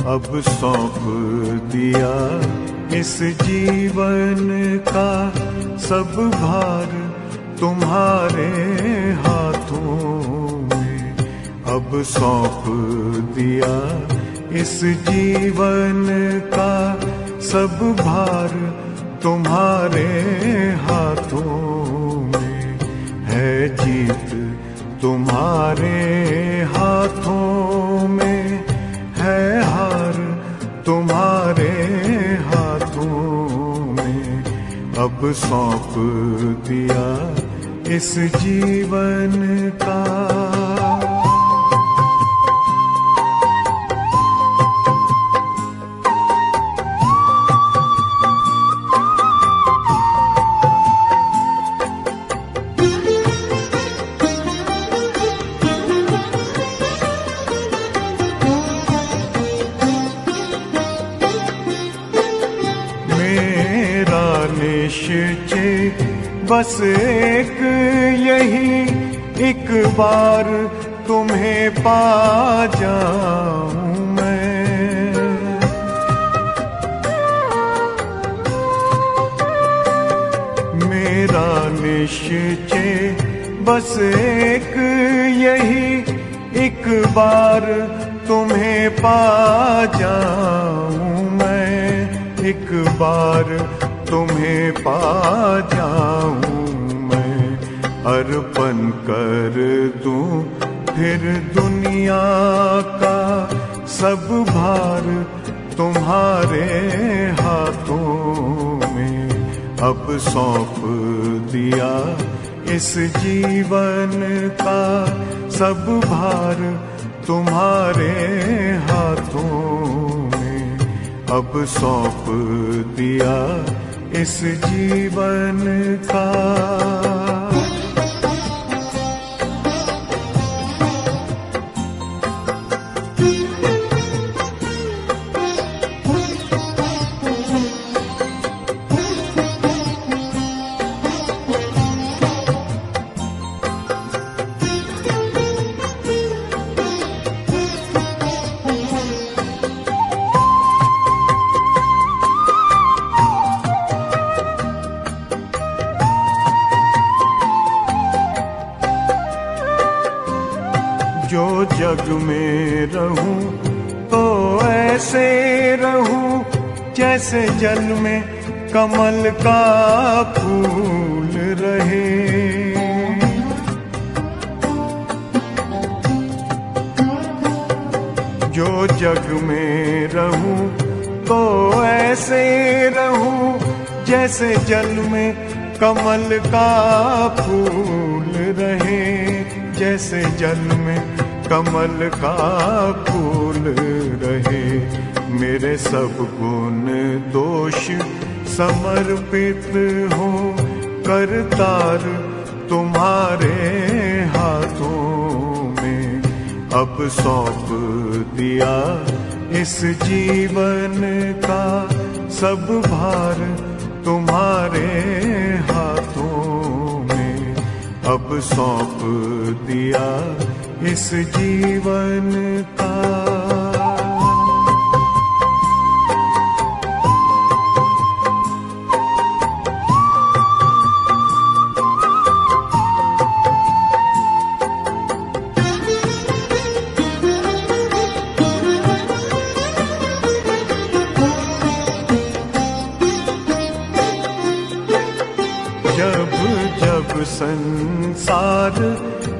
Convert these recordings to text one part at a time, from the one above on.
अब सौंप दिया इस जीवन का सब भार तुम्हारे हाथों में। अब सौंप दिया इस जीवन का सब भार तुम्हारे हाथों में। है जीत तुम्हारे हाथों में, है हार तुम्हारे हाथों में। अब सौंप दिया इस जीवन का। निश्चय बस एक यही, एक बार तुम्हें पा जाऊं मैं। मेरा निश्चय बस एक यही, एक बार तुम्हें पा जाऊं मैं। एक बार तुम्हें पा जाऊं मैं। अर्पण कर दूं फिर दुनिया का सब भार तुम्हारे हाथों में। अब सौंप दिया इस जीवन का सब भार तुम्हारे हाथों में। अब सौंप दिया इस जीवन का। जो जग में रहूं तो ऐसे रहूं जैसे जल में कमल का फूल रहे। जो जग में रहूं तो ऐसे रहूं जैसे जल में कमल का फूल रहे। जैसे जल में कमल का फूल रहे। मेरे सब गुण दोष समर्पित हो करतार तुम्हारे हाथों में। अब सौंप दिया इस जीवन का सब भार तुम्हारे हाथों में। अब सौंप दिया इस जीवन का। जब जब संसार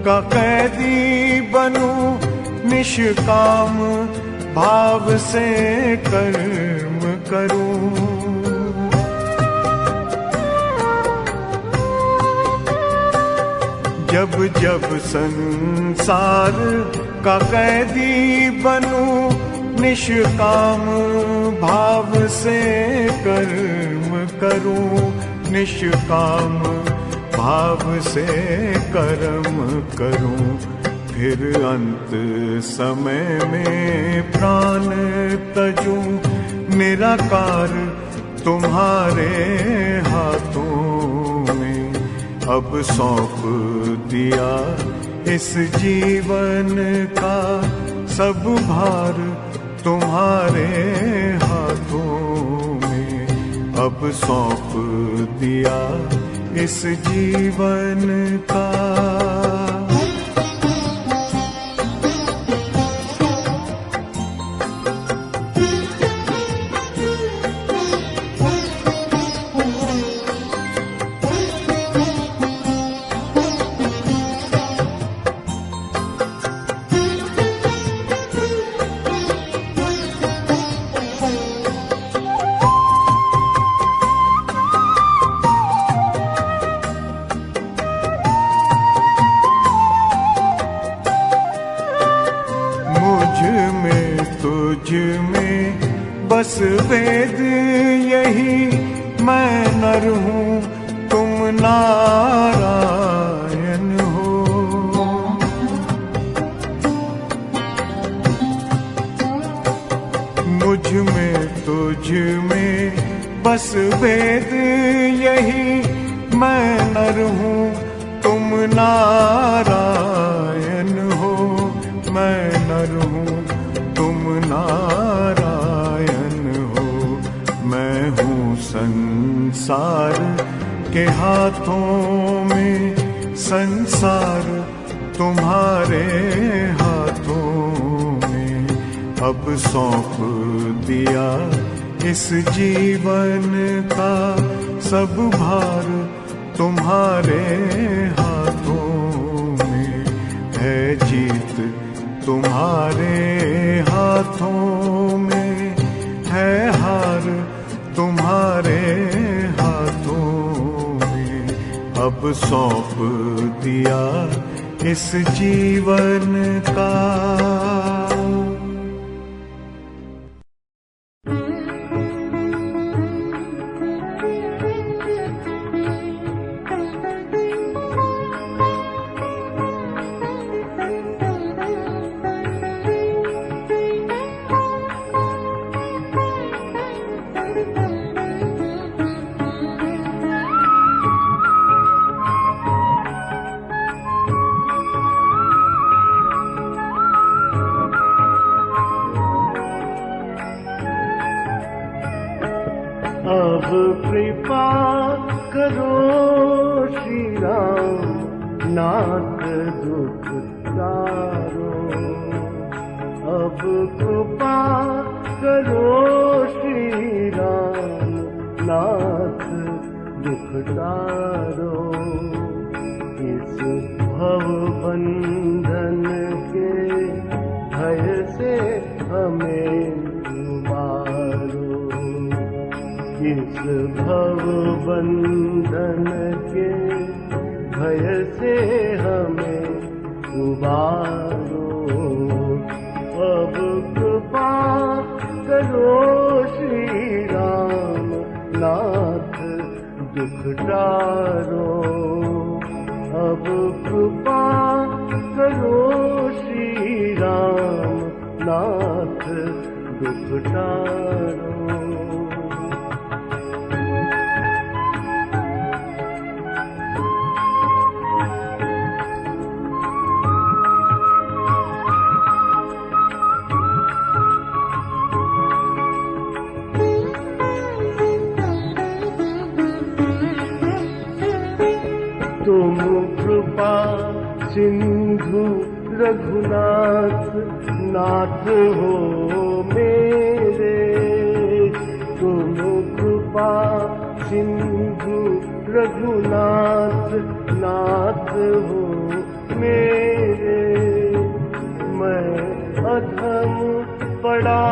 का कैदी बनूं निष्काम भाव से कर्म करूं। जब जब संसार का कैदी बनूं निष्काम भाव से कर्म करूं। निष्काम भाव से कर्म करूं। फिर अंत समय में प्राण तजूं निराकार तुम्हारे हाथों में। अब सौंप दिया इस जीवन का सब भार तुम्हारे हाथों में अब सौंप दिया इस जीवन का। तुझ में बस वेद यही, मैं नर हूँ तुम नारायण हो। मुझ में तुझ में बस वेद यही, मैं नर हूँ तुम नारायण हो। मैं नर हूँ तुम नारायण हो। मैं हूँ संसार के हाथों में, संसार तुम्हारे हाथों में अब सौंप दिया इस जीवन का। सब भार तुम्हारे हाथों में है, जीत तुम्हारे हाथों में है, हार तुम्हारे हाथों में अब सौंप दिया इस जीवन का। अब कृपा करो श्री राम, नाथ दुख तारो। अब कृपा करो श्री राम, नाथ दुख तारो। इस भव बंधन के भय से हमें उबारो। इस भव बंधन के भय से हमें उबारो। अब कृपा करो श्री राम, नाथ दुख टारो। अब कृपा करो श्री राम, नाथ दुख टारो। तुम कृपा सिंधु रघुनाथ, नाथ हो मेरे। तुम कृपा सिंधु रघुनाथ, नाथ हो मेरे। मैं अधम पड़ा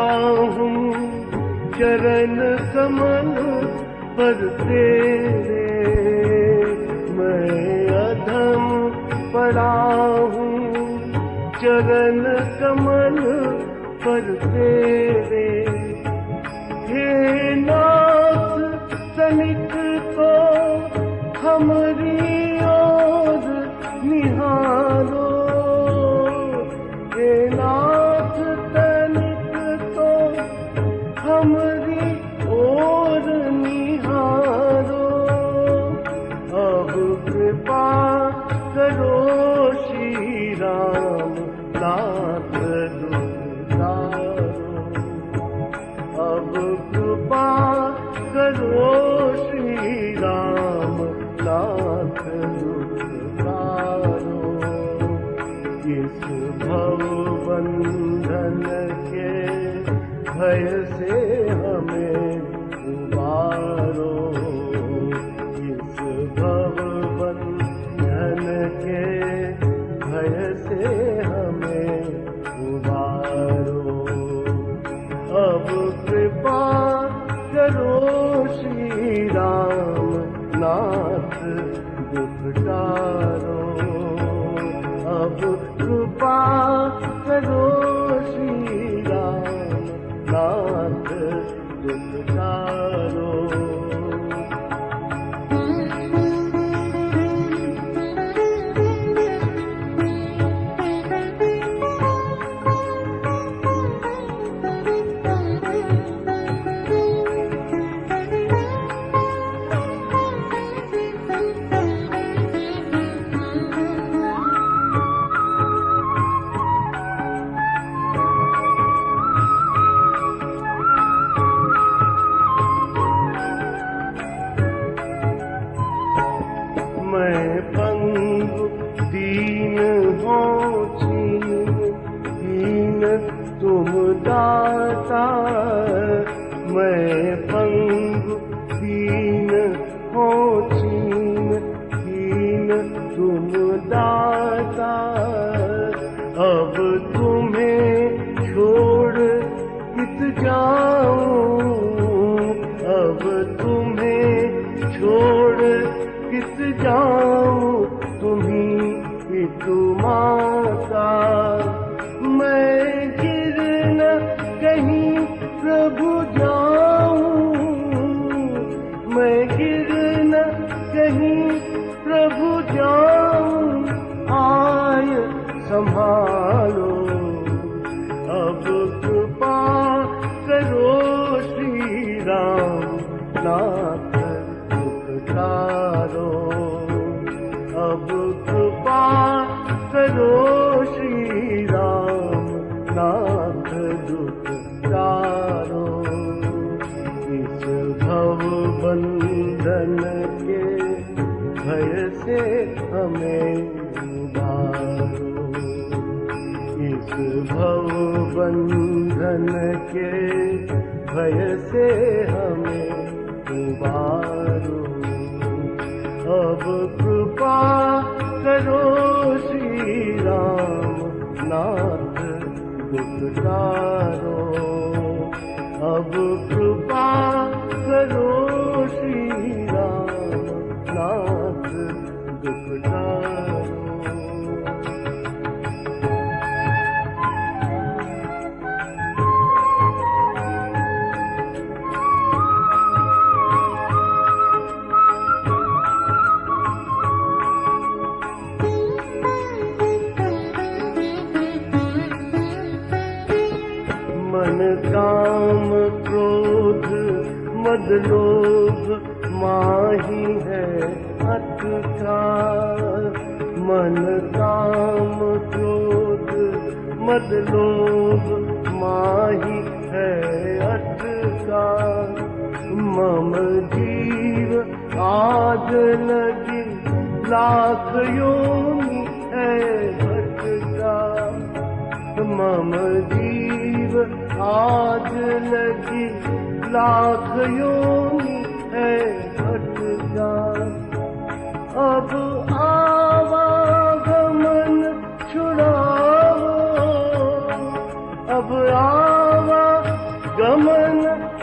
हूँ चरण कमल पर तेरे। मैं अधम पड़ा हूँ चरण कमल पर तेरे। हे नाथ तनिक तो हमारी ओर निहारो। हे नाथ तनिक तो हमारी ओर निहारो। अब कृपा करो श्री राम, नाथ दुख तारो। भव बंधन के भय से हमें उबारो, इस भव बंधन के भय से हमें उबारो। अब कृपा करो श्री राम नाथ दुख टारो, अब कृपा करो श्री राम नाथ दुख टारो। मैं पंगु दीन हो दीन तुम दाता, मैं पंगु दीन हो दीन तुम दाता। अब तुम्हें छोड़ कित जाऊं, अब तुम्हें छोड़ कित जाऊं, तुम्ही पितु माता। मैं गिर न कहीं प्रभु जाऊं, मैं गिर न कहीं प्रभु जाऊं, आय संभालो। अब कृपा करो श्री राम नाथ दुख टारो, अब कृपा करो श्री राम नाथ दुख टारो। इस भव बंधन के भय से हमें उबारो, इस भव बंधन के भय से हमें उबारो। अब कृपा करो श्री राम नाथ दुख टारो, अब कृपा करो श्री राम नाथ दुख टारो। मन काम क्रोध मद लोभ माही है अत का, मन काम क्रोध मद लोभ माही है अत का। मम जीव आज लगी लाख योनि है भटका, मम जीव आज लगी लाख योनि है भटका। अब आवागमन छुड़ाओ, अब आवागमन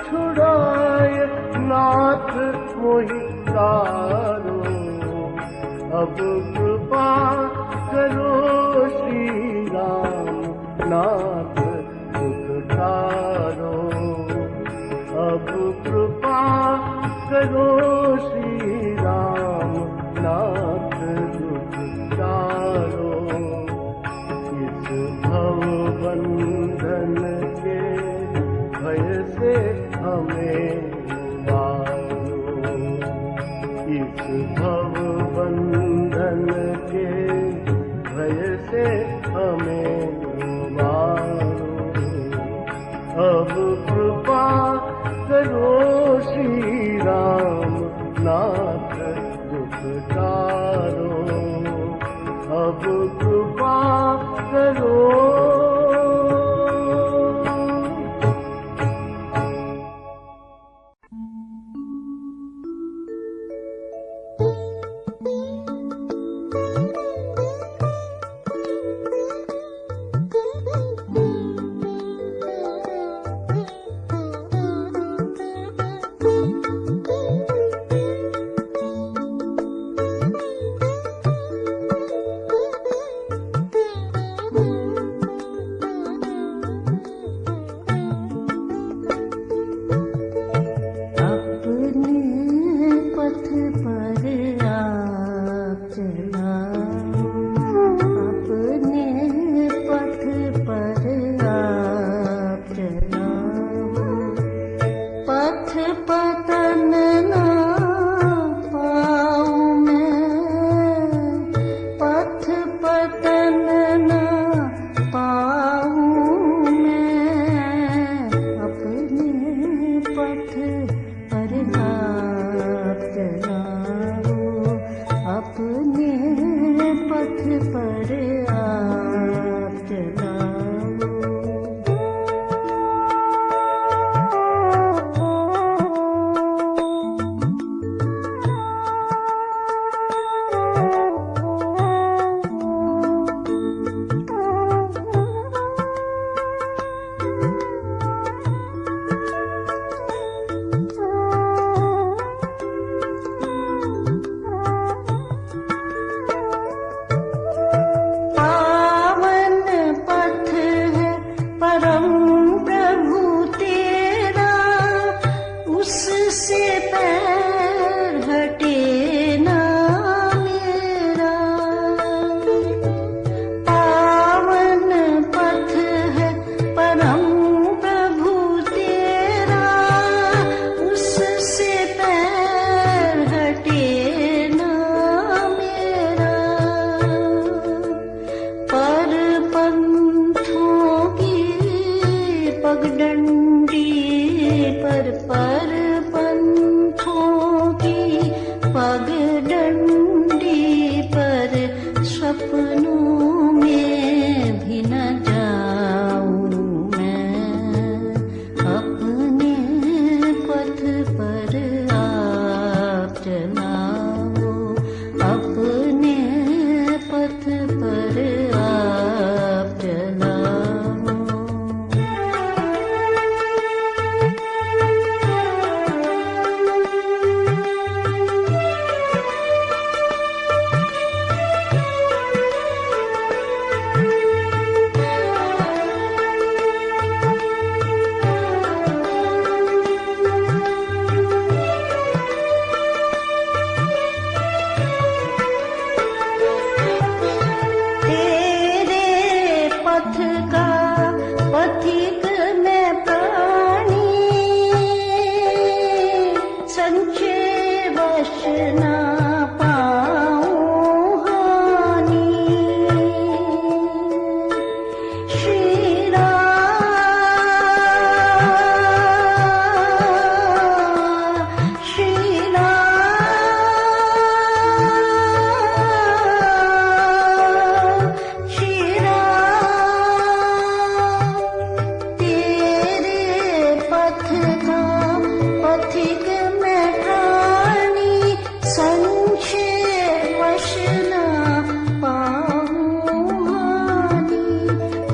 छुड़ाए नाथ मोहि तारो, अब कृपा करो श्री राम नाथ दुख टारो, अब कृपा करो श्री राम नाथ दुख टारो। इस भव बंधन के भय से हमें उबारो, इस भव बंधन के भय से हमें उबारो। अब कृपा करो श्री राम नाथ दुख टारो, अब कृपा करो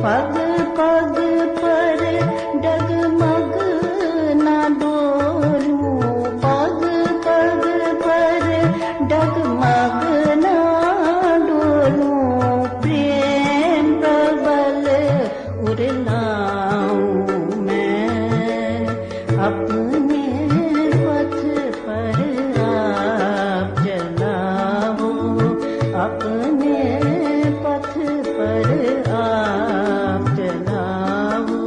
पग पग पर डगमग न डोलूं, पग पग पर डगमग न डोलूं, प्रेम प्रबल उड़लाऊं मैं अपने पथ पर आप चलाओ, अपने पथ पर आप चलाओ।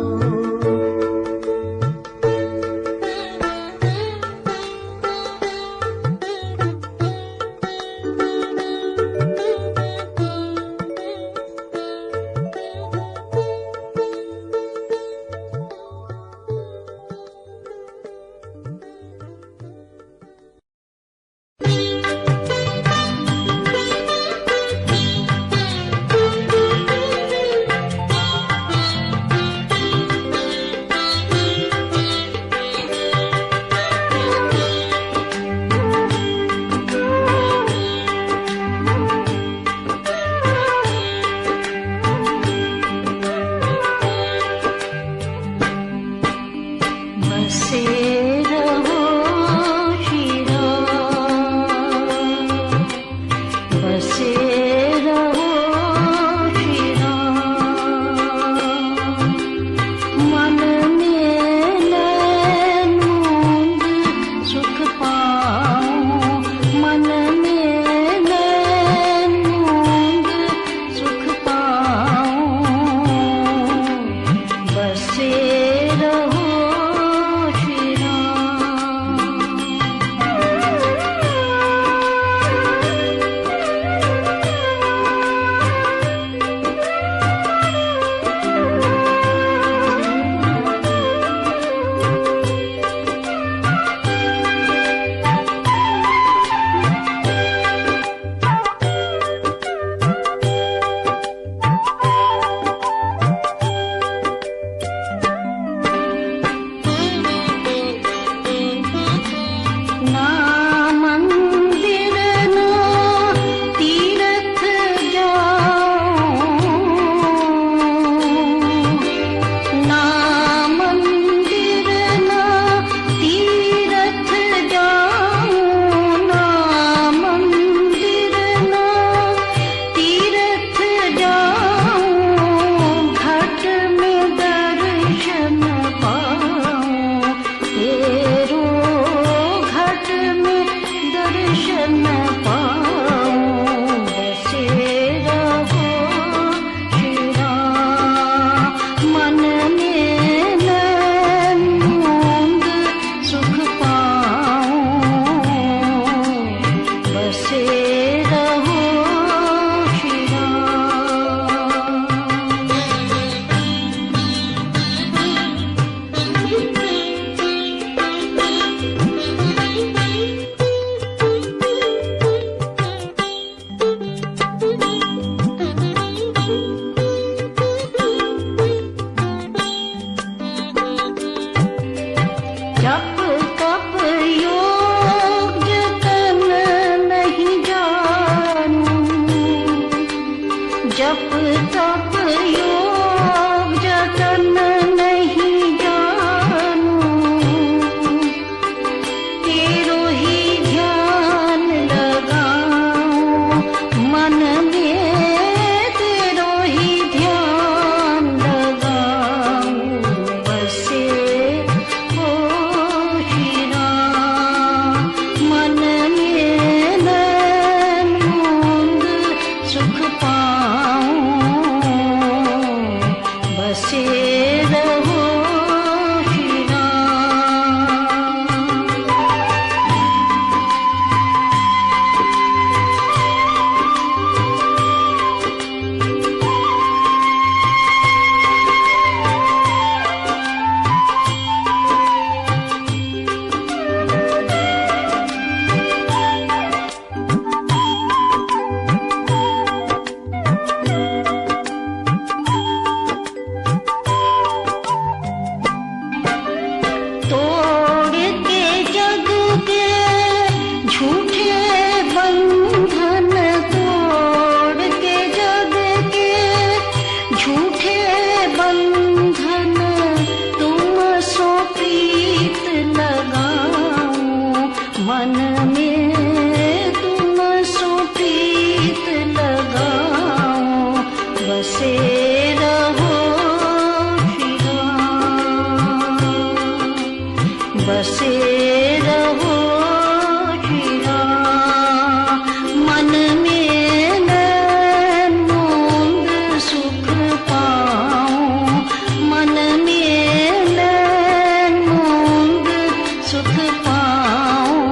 बंधन तुम सो प्रीत लगाऊं, मन में तुम सो प्रीत लगाऊं, बसे रहो श्री राम, बसे रहो श्री राम, मन में नैन मूंद सुख पाऊं, मन में नैन मूंद सुख पाऊं,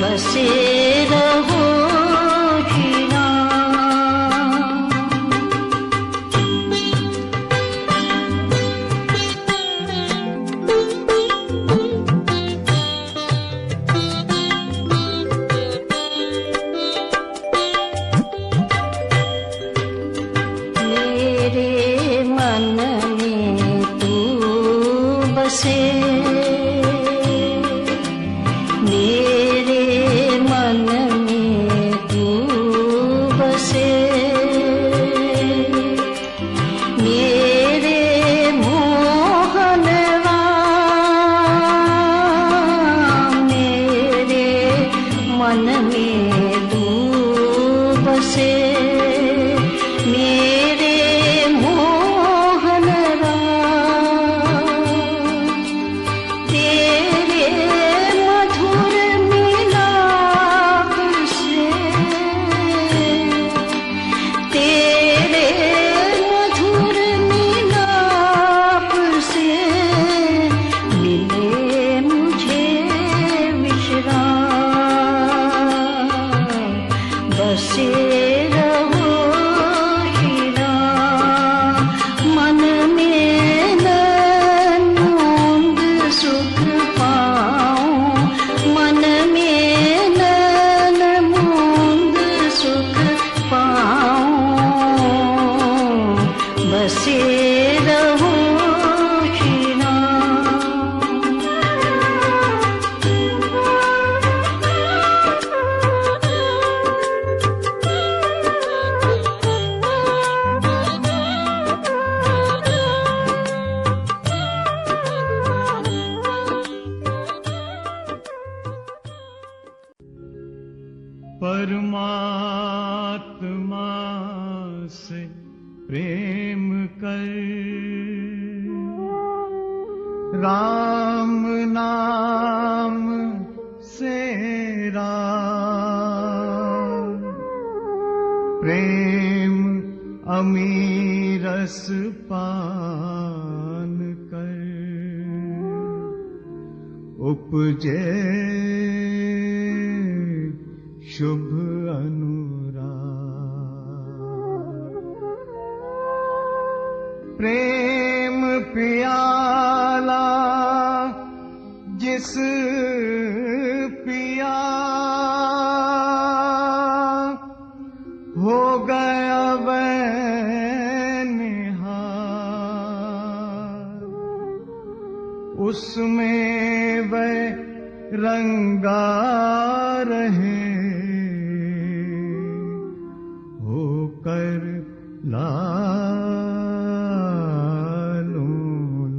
बसे रहो श्री राम। मेरे मन में तू बसे, मेरे मन में तू बसे, मेरे मोहन राम, मेरे मन में तू बसे, मेरे मोहन राम, तेरे मधुर मिलाप से, तेरे मधुर मिलाप से मिले मुझे विश्राम, बसे रहो श्री राम, मन में नैन मूंद सुख पाऊं, मन में नैन मूंद सुख पाऊं, बसे रहो श्री राम। परमात्मा से प्रेम कर, राम नाम से राम, प्रेम अमीरस पान कर, उपजे शुभ अनुराग, प्रेम प्याला जिस पिया, हो गया वह निहार, उसमें वह रंगा रहे, होकर लालों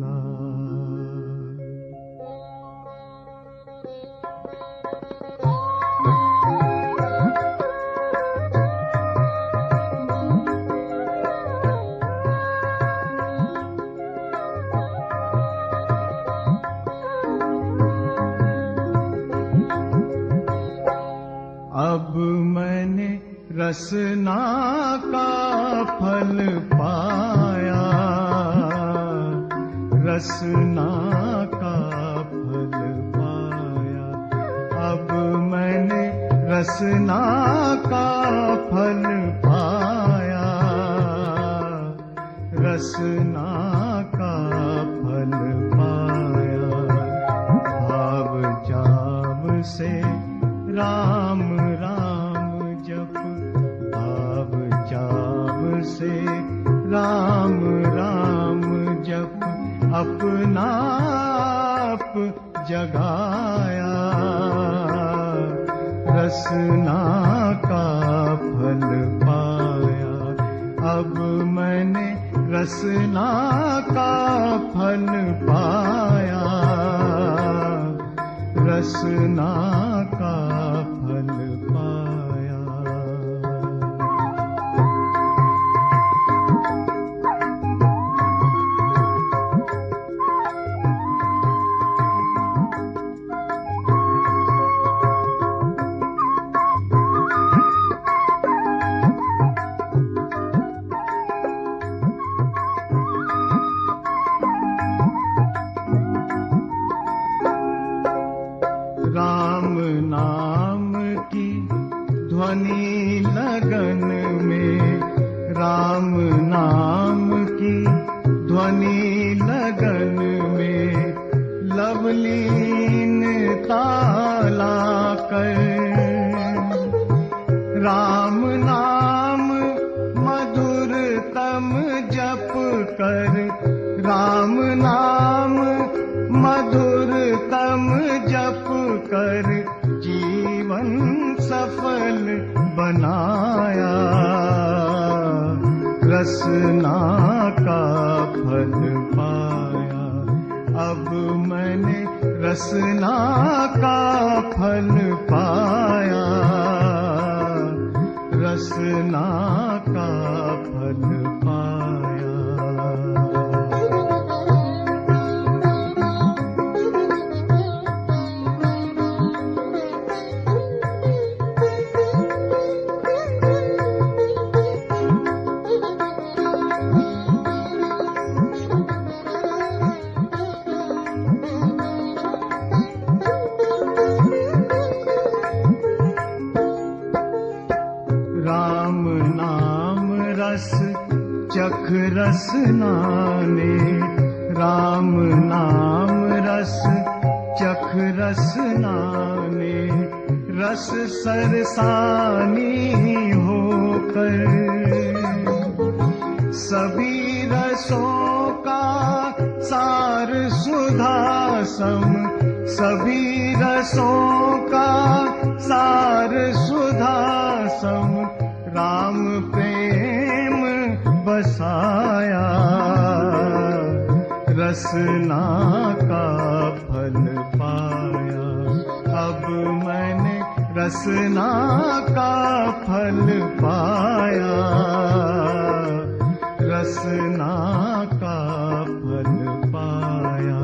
लाल। अब मैंने रसना का फल पाया, रसना का फल पाया, अब मैंने रसना का फल पाया, रसना का फल पाया, भाव जाव से राम राम जप, भाव जाव से राम राम जप, अपना आप जगाया, रसना का फल पाया। अब मैं मैंने रसना का फल पाया, रसना का फल पाया। राम नाम की ध्वनि लगन में, राम नाम की ध्वनि लगन में, लवलीन ताला कर, राम नाम मधुरतम जप कर, राम नाम मधुरतम जप कर, जीवन सफल बनाया, रसना का फल पाया। अब मैंने रसना का फल पाया, रसना का फल पाया। राम नाम रस चख रसना ने, राम नाम रस चख रसना ने, रस सरसानी होकर, सभी रसों का सार सुधा सम, सभी रसों का सार सुधा सम, राम प्रेम बसाया, रसना का फल पाया। अब मैंने रसना का फल पाया, रसना का फल पाया।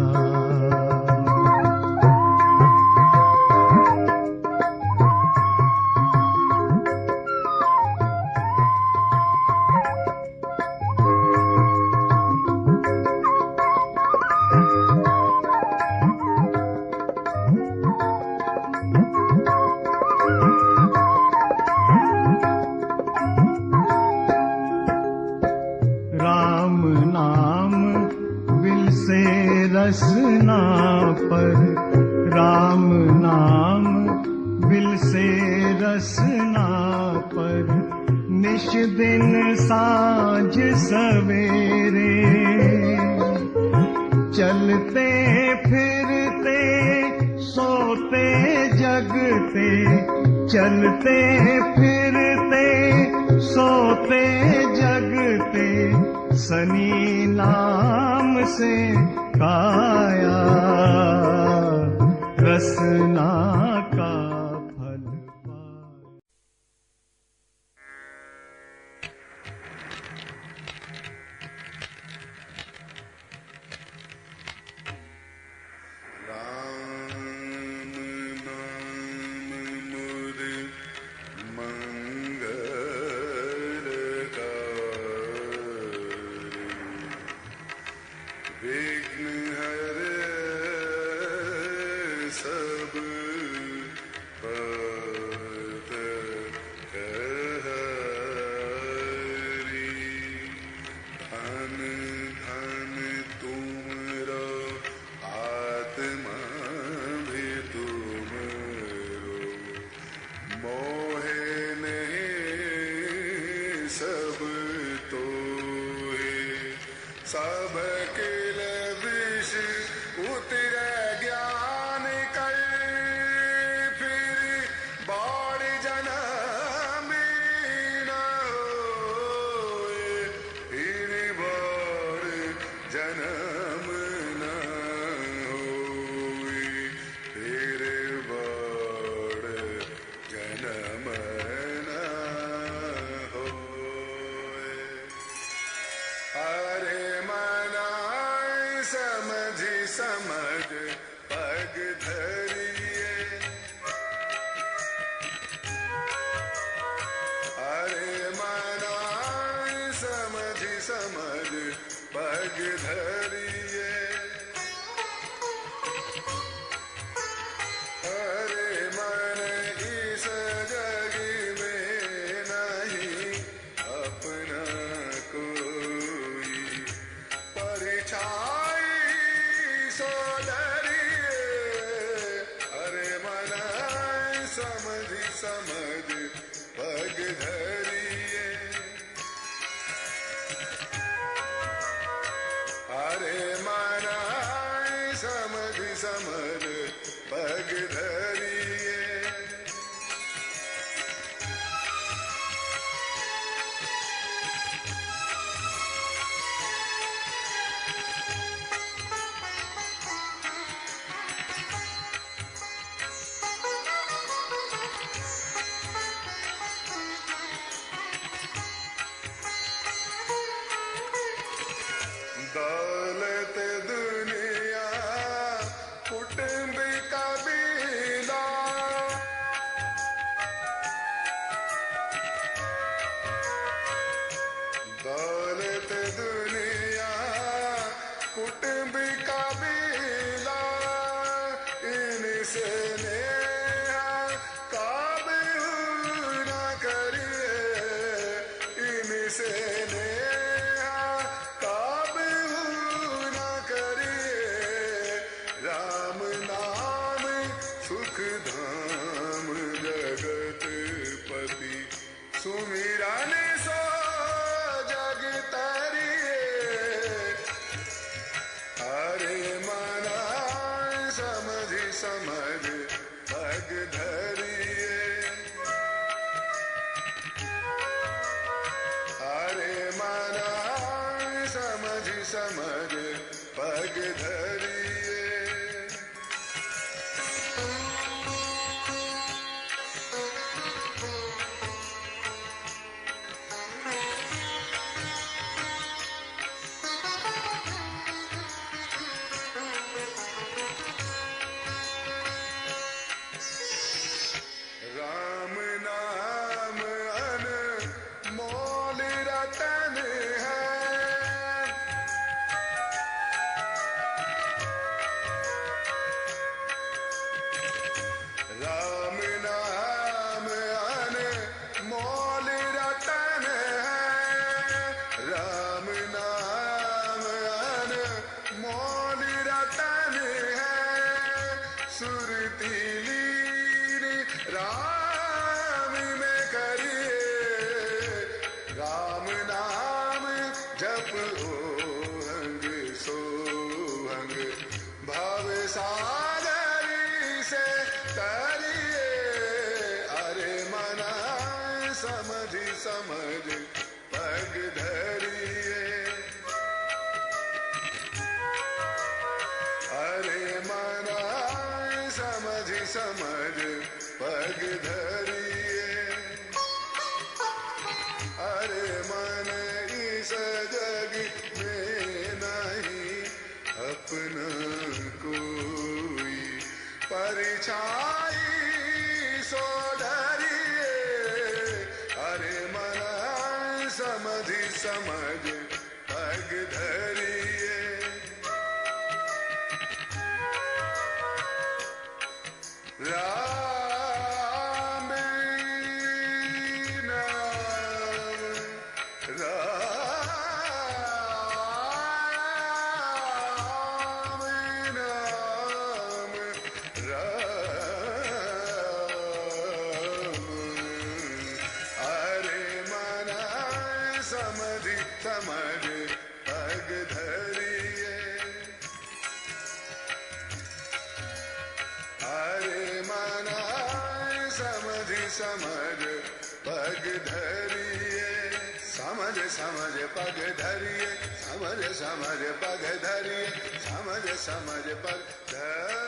राम नाम विल से रसना पर, राम नाम विल से रसना पर, निश दिन साँझ सवेरे, चलते फिरते सोते जगते, चलते फिरते सोते जगते, सनी नाम से काया, रसना का फल पाया। जन्म न होई, फिर बड़ जन्म न होए। अरे मना समझ समझ पग धरिए, अरे मना समझ समझ पग धरिए, अरे मन इस जग में नहीं अपना कोई, परछाई सो डरिए, अरे मन समझ समझ पग धरिए, अरे मना समझ समझ पग धरिए। दौलत दुनिया कुटुंब कबीला, दौलत दुनिया कुटुंब कबीला, इनसे नेहा काबू न करिए, इनसे नेहा काबू न करिए, राम नाम सुख धाम जगत पति, सुमिरन सो जग तरिए, अरे मना समझ समझ पग धरिए, अरे मना समझ समझ पग धरिए। राम नाम अनमोल रतन है, राम नाम अनमोल रतन है, राम नाम अनमोल रतन है, सुरती लीन राम में करिए, राम नाम जप ओहंग सोहंग, भव सागर से तरिए, अरे मना समझ समझ पग धरिए, अरे मना समझ समझ पग धरिए, अरे मन इस जग में नहीं अपना कोई, परछाई सो डरिए, अरे मना समझ समझ पग धरिए, राम नाम राम नाम राम, अरे मना समझ समझ पग धरिए, अरे मना समझ समझ पग धरिए, समझ समझ पग धरिए, समझ समर पग धरिए समर समर पग धरिए